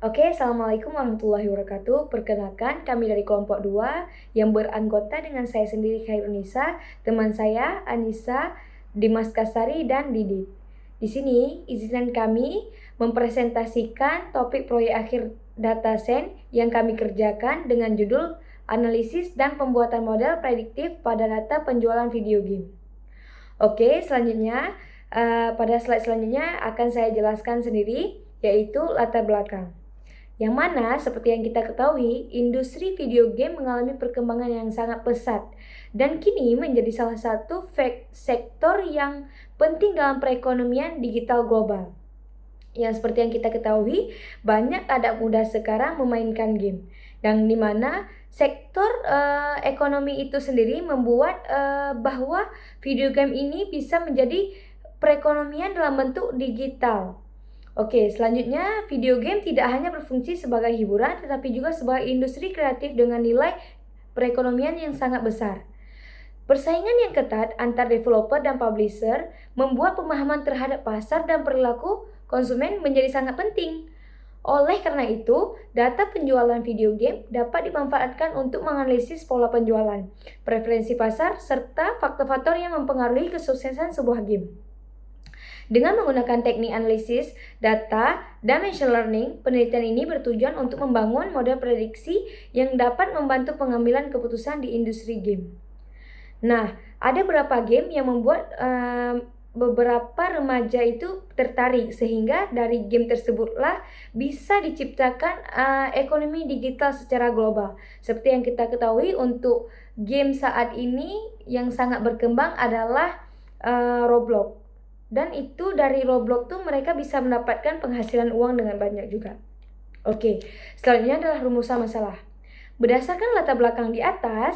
Oke, Assalamualaikum warahmatullahi wabarakatuh. Perkenalkan, kami dari kelompok 2 yang beranggota dengan saya sendiri Khairunisa, teman saya Anissa, Dimas Kasari, dan Didit. Di sini, izinkan kami mempresentasikan topik proyek akhir dataset yang kami kerjakan dengan judul Analisis dan Pembuatan Model Prediktif pada Data Penjualan Video Game. Oke, selanjutnya pada slide selanjutnya akan saya jelaskan sendiri, yaitu latar belakang. Yang mana seperti yang kita ketahui, industri video game mengalami perkembangan yang sangat pesat dan kini menjadi salah satu sektor yang penting dalam perekonomian digital global. Yang seperti yang kita ketahui, banyak anak muda sekarang memainkan game, dan dimana sektor ekonomi itu sendiri membuat bahwa video game ini bisa menjadi perekonomian dalam bentuk digital. Oke, selanjutnya video game tidak hanya berfungsi sebagai hiburan, tetapi juga sebagai industri kreatif dengan nilai perekonomian yang sangat besar. Persaingan yang ketat antar developer dan publisher membuat pemahaman terhadap pasar dan perilaku konsumen menjadi sangat penting. Oleh karena itu, data penjualan video game dapat dimanfaatkan untuk menganalisis pola penjualan, preferensi pasar, serta faktor-faktor yang mempengaruhi kesuksesan sebuah game. Dengan menggunakan teknik analisis data dan machine learning, penelitian ini bertujuan untuk membangun model prediksi yang dapat membantu pengambilan keputusan di industri game. Nah, ada beberapa game yang membuat beberapa remaja itu tertarik, sehingga dari game tersebutlah bisa diciptakan ekonomi digital secara global. Seperti yang kita ketahui, untuk game saat ini yang sangat berkembang adalah Roblox. Dan itu dari Roblox tuh mereka bisa mendapatkan penghasilan uang dengan banyak juga. Oke, selanjutnya adalah rumusan masalah. Berdasarkan latar belakang di atas,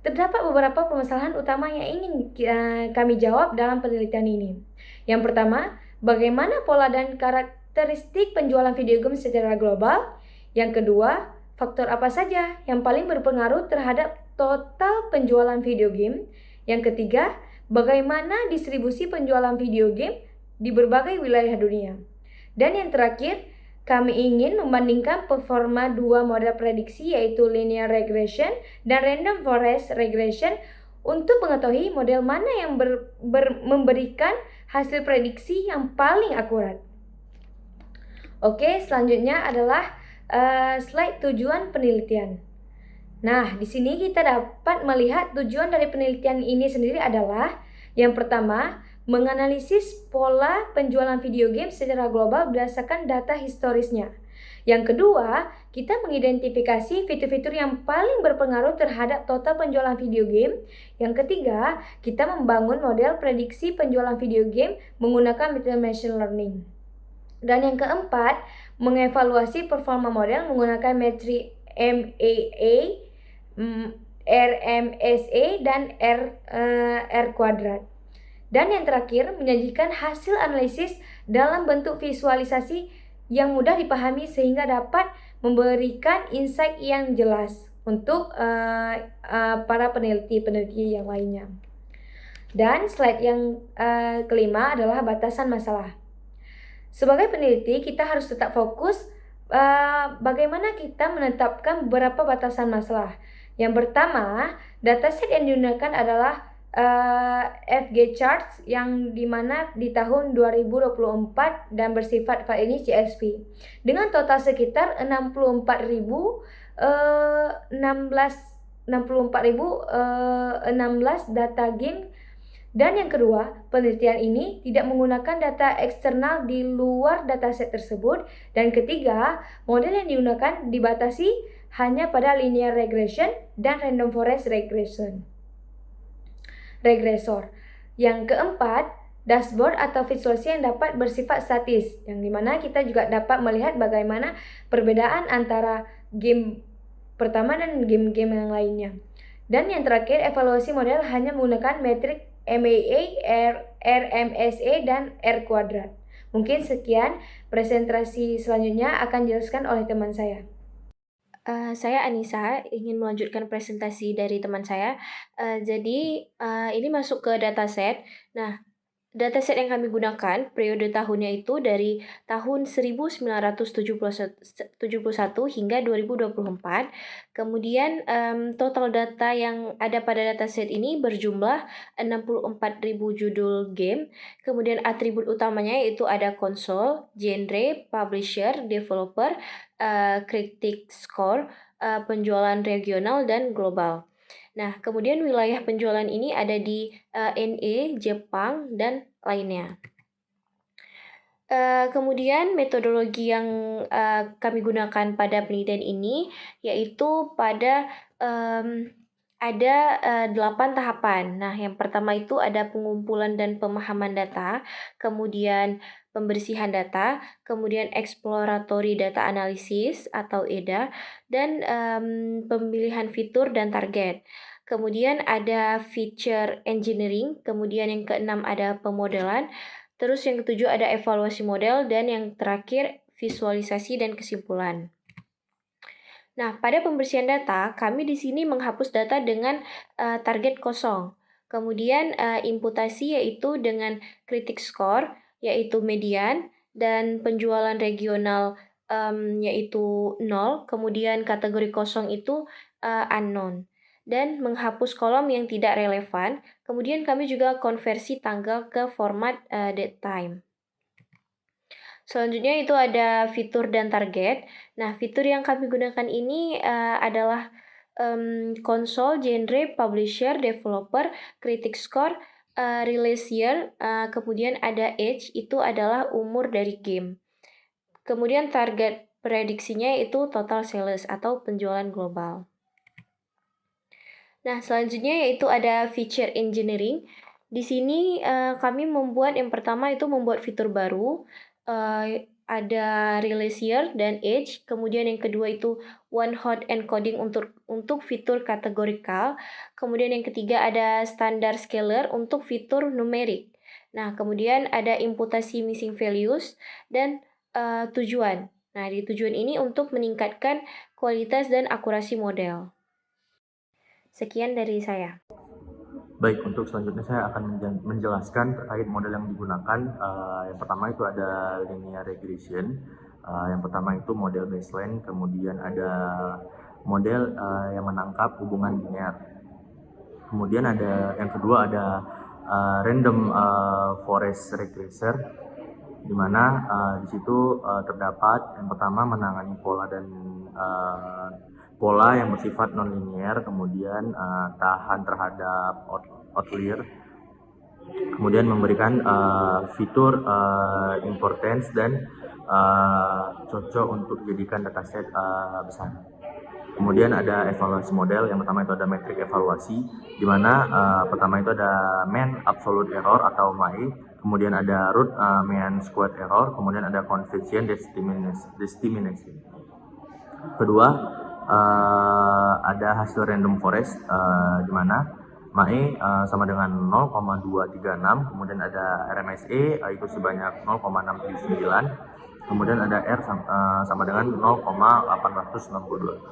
terdapat beberapa permasalahan utama yang ingin kami jawab dalam penelitian ini. Yang pertama, bagaimana pola dan karakteristik penjualan video game secara global? Yang kedua, faktor apa saja yang paling berpengaruh terhadap total penjualan video game? Yang ketiga, bagaimana distribusi penjualan video game di berbagai wilayah dunia? Dan yang terakhir, kami ingin membandingkan performa dua model prediksi, yaitu linear regression dan random forest regression, untuk mengetahui model mana yang memberikan hasil prediksi yang paling akurat. Oke, selanjutnya adalah slide tujuan penelitian. Nah, di sini kita dapat melihat tujuan dari penelitian ini sendiri adalah yang pertama, menganalisis pola penjualan video game secara global berdasarkan data historisnya. Yang kedua, kita mengidentifikasi fitur-fitur yang paling berpengaruh terhadap total penjualan video game. Yang ketiga, kita membangun model prediksi penjualan video game menggunakan metode machine learning. Dan yang keempat, mengevaluasi performa model menggunakan metrik MAA, RMSA, dan R kuadrat. Dan yang terakhir, menyajikan hasil analisis dalam bentuk visualisasi yang mudah dipahami sehingga dapat memberikan insight yang jelas untuk para peneliti-peneliti yang lainnya. Dan slide yang kelima adalah batasan masalah. Sebagai peneliti, kita harus tetap fokus bagaimana kita menetapkan beberapa batasan masalah. Yang pertama, dataset yang digunakan adalah FG Charts, yang dimana di tahun 2024 dan bersifat file ini CSV dengan total sekitar 64.016 data game. Dan yang kedua, penelitian ini tidak menggunakan data eksternal di luar dataset tersebut. Dan ketiga, model yang digunakan dibatasi hanya pada linear regression dan random forest regresor. Yang keempat, dashboard atau visualisasi yang dapat bersifat statis, yang dimana kita juga dapat melihat bagaimana perbedaan antara game pertama dan game-game yang lainnya. Dan yang terakhir, evaluasi model hanya menggunakan metrik MAA, RMSA, dan R kuadrat. Mungkin sekian, presentasi selanjutnya akan dijelaskan oleh teman saya. Saya Anissa, ingin melanjutkan presentasi dari teman saya. Jadi ini masuk ke dataset. Nah, Dataset yang kami gunakan periode tahunnya itu dari tahun 1971 hingga 2024. Kemudian total data yang ada pada dataset ini berjumlah 64.000 judul game. Kemudian atribut utamanya yaitu ada konsol, genre, publisher, developer, critic score, penjualan regional dan global. Nah, kemudian wilayah penjualan ini ada di NE, Jepang, dan lainnya. Kemudian metodologi yang kami gunakan pada penelitian ini yaitu pada ada 8 tahapan. Nah, yang pertama itu ada pengumpulan dan pemahaman data, kemudian pembersihan data, kemudian exploratory data analysis atau EDA, dan pemilihan fitur dan target. Kemudian ada feature engineering, kemudian yang keenam ada pemodelan, terus yang ketujuh ada evaluasi model, dan yang terakhir visualisasi dan kesimpulan. Nah, pada pembersihan data, kami di sini menghapus data dengan target kosong. Kemudian imputasi yaitu dengan critic score, yaitu median, dan penjualan regional yaitu 0, kemudian kategori kosong itu unknown. Dan menghapus kolom yang tidak relevan, kemudian kami juga konversi tanggal ke format date time. Selanjutnya itu ada fitur dan target. Nah, fitur yang kami gunakan ini adalah konsol, genre, publisher, developer, critic score, release year, kemudian ada age, itu adalah umur dari game. Kemudian target prediksinya itu total sales atau penjualan global. Nah, selanjutnya yaitu ada feature engineering. Di sini kami membuat yang pertama itu membuat fitur baru, ada release year dan age. Kemudian yang kedua itu one hot encoding untuk fitur kategorikal. Kemudian yang ketiga ada standard scaler untuk fitur numerik. Nah, kemudian ada imputasi missing values dan tujuan. Nah, di tujuan ini untuk meningkatkan kualitas dan akurasi model. Sekian dari saya. Baik, untuk selanjutnya saya akan menjelaskan terkait model yang digunakan. Yang pertama itu ada linear regression. Yang pertama itu model baseline, kemudian ada model yang menangkap hubungan linear. Kemudian ada yang kedua ada random forest regressor, di mana di situ terdapat yang pertama menangani pola dan pola yang bersifat nonlinear, kemudian tahan terhadap outlier, kemudian memberikan fitur importance dan cocok untuk dijadikan dataset besar. Kemudian ada evaluasi model. Yang pertama itu ada metrik evaluasi, di mana pertama itu ada mean absolute error atau MAE, kemudian ada root mean squared error, kemudian ada conversion discrimination. Kedua, ada hasil random forest, di mana MAE sama dengan 0,236, kemudian ada RMSE itu sebanyak 0,679, kemudian ada R sama dengan 0,862.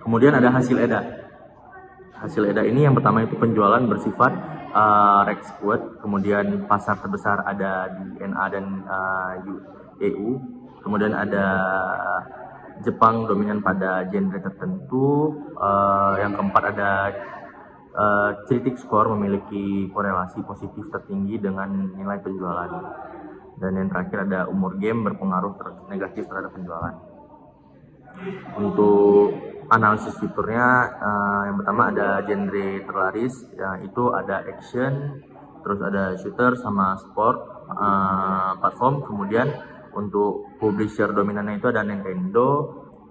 Kemudian ada hasil EDA. Hasil EDA ini yang pertama itu penjualan bersifat Rex Squad, kemudian pasar terbesar ada di NA dan EU, kemudian ada Jepang dominan pada genre tertentu, yang keempat ada critic score memiliki korelasi positif tertinggi dengan nilai penjualan, dan yang terakhir ada umur game berpengaruh negatif terhadap penjualan. Untuk analisis fiturnya, yang pertama ada genre terlaris, itu ada action, terus ada shooter sama sport platform. Kemudian untuk publisher dominannya itu ada Nintendo,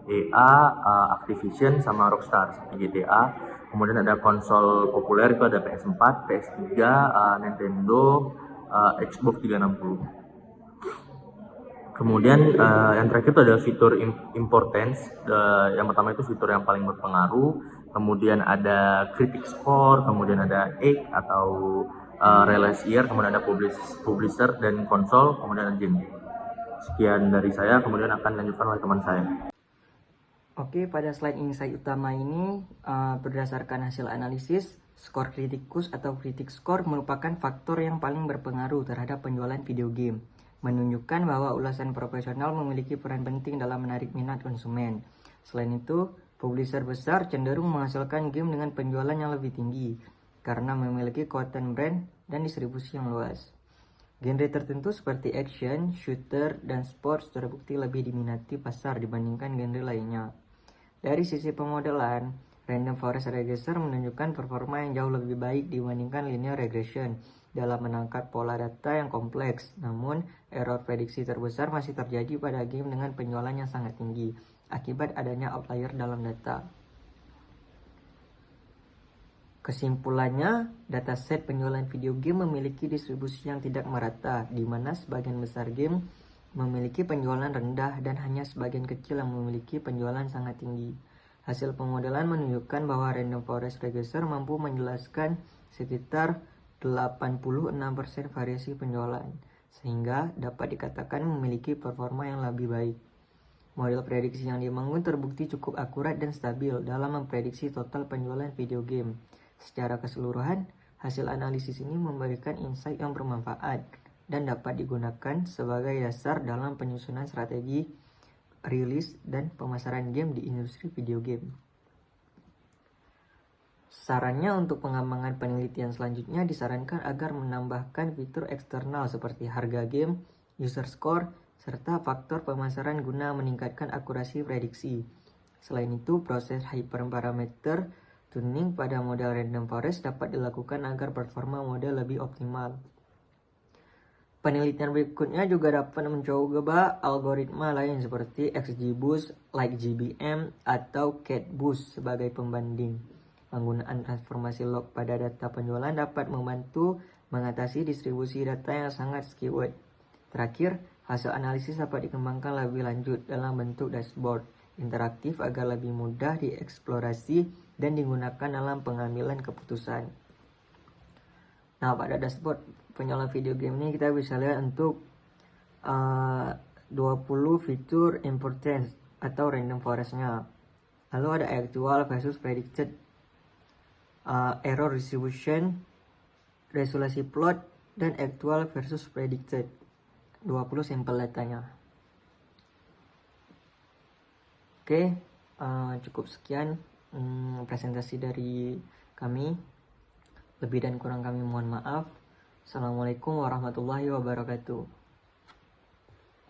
EA, Activision sama Rockstar seperti GTA. Kemudian ada konsol populer itu ada PS4, PS3, Nintendo, Xbox 360. Kemudian yang terakhir itu ada fitur importance. Yang pertama itu fitur yang paling berpengaruh. Kemudian ada critic score, kemudian ada age atau release year, kemudian ada publisher dan konsol, kemudian ada game. Sekian dari saya, kemudian akan dilanjutkan oleh teman saya. Oke, pada slide insight utama ini berdasarkan hasil analisis, Skor kritikus atau critic score merupakan faktor yang paling berpengaruh terhadap penjualan video game, menunjukkan bahwa ulasan profesional memiliki peran penting dalam menarik minat konsumen. Selain itu, publisher besar cenderung menghasilkan game dengan penjualan yang lebih tinggi karena memiliki kekuatan brand dan distribusi yang luas. Genre tertentu seperti action, shooter, dan sports terbukti lebih diminati pasar dibandingkan genre lainnya. Dari sisi pemodelan, Random Forest Regression menunjukkan performa yang jauh lebih baik dibandingkan linear regression dalam menangkap pola data yang kompleks. Namun, error prediksi terbesar masih terjadi pada game dengan penjualan yang sangat tinggi akibat adanya outlier dalam data. Kesimpulannya, dataset penjualan video game memiliki distribusi yang tidak merata, di mana sebagian besar game memiliki penjualan rendah dan hanya sebagian kecil yang memiliki penjualan sangat tinggi. Hasil pemodelan menunjukkan bahwa Random Forest Regression mampu menjelaskan sekitar 86% variasi penjualan, sehingga dapat dikatakan memiliki performa yang lebih baik. Model prediksi yang dibangun terbukti cukup akurat dan stabil dalam memprediksi total penjualan video game. Secara keseluruhan, hasil analisis ini memberikan insight yang bermanfaat dan dapat digunakan sebagai dasar dalam penyusunan strategi rilis dan pemasaran game di industri video game. Sarannya untuk pengembangan penelitian selanjutnya disarankan agar menambahkan fitur eksternal seperti harga game, user score, serta faktor pemasaran guna meningkatkan akurasi prediksi. Selain itu, proses hyperparameter tuning pada model Random Forest dapat dilakukan agar performa model lebih optimal. Penelitian berikutnya juga dapat mencoba algoritma lain seperti XGBoost, LikeGBM, atau CatBoost sebagai pembanding. Penggunaan transformasi log pada data penjualan dapat membantu mengatasi distribusi data yang sangat skewed. Terakhir, hasil analisis dapat dikembangkan lebih lanjut dalam bentuk dashboard interaktif agar lebih mudah dieksplorasi dan digunakan dalam pengambilan keputusan. Nah, pada dashboard penjualan video game ini kita bisa lihat untuk 20 fitur importance atau random forest-nya. Lalu ada actual versus predicted, error distribution, resolusi plot, dan actual versus predicted. 20 sampel datanya. Oke, cukup sekian presentasi dari kami. Lebih dan kurang kami mohon maaf. Assalamualaikum warahmatullahi wabarakatuh.